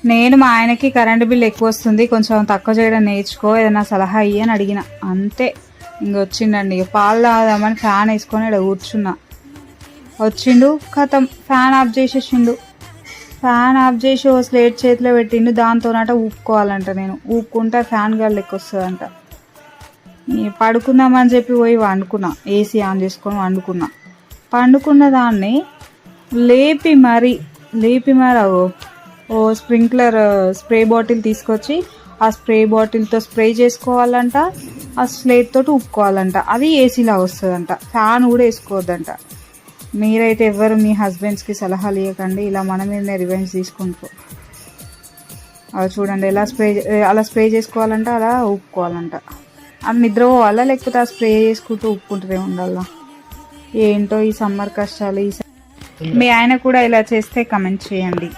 నేను మా ఆయనకి కరెంటు బిల్ ఎక్కువ వస్తుంది, కొంచెం తక్కువ చేయడం నేర్చుకో, ఏదైనా సలహా ఇయ్యి అని అడిగిన అంతే. వచ్చిండండి. పాలు తాగుదామని ఫ్యాన్ వేసుకొని ఇక్కడ కూర్చున్నా. వచ్చిండు, కథం ఫ్యాన్ ఆఫ్ చేసేసిండు. ఫ్యాన్ ఆఫ్ చేసి ఓ స్లేట్ చేతిలో పెట్టిండు. దాంతోనట ఊపుకోవాలంట. నేను ఊపుకుంటే ఫ్యాన్ గాలి లెక్క వస్తుందంట. పడుకుందామని చెప్పి పోయి వండుకున్నా, ఏసీ ఆన్ చేసుకొని వండుకున్నా. పండుకున్న దాన్ని లేపి మరి ఓ స్ప్రింక్లర్ స్ప్రే బాటిల్ తీసుకొచ్చి ఆ స్ప్రే బాటిల్తో స్ప్రే చేసుకోవాలంట. ఆ స్లేట్ తోటి ఊపుకోవాలంట. అది ఏసీలా వస్తుందంట. ఫ్యాన్ కూడా వేసుకోవద్దంట. మీరైతే ఎవరు మీ హస్బెండ్స్కి సలహాలు ఇవ్వకండి. ఇలా మన మీదనే రివెంజ్ తీసుకుంటూ. అలా చూడండి అలా స్ప్రే చేసుకోవాలంట, అలా ఊపుకోవాలంట. అది నిద్ర పోవాలా లేకపోతే ఆ స్ప్రే చేసుకుంటూ ఊపుకుంటూనే ఉండాలా? ఏంటో ఈ సమ్మర్ కష్టాలు. మీ ఆయన కూడా ఇలా చేస్తే కమెంట్ చేయండి.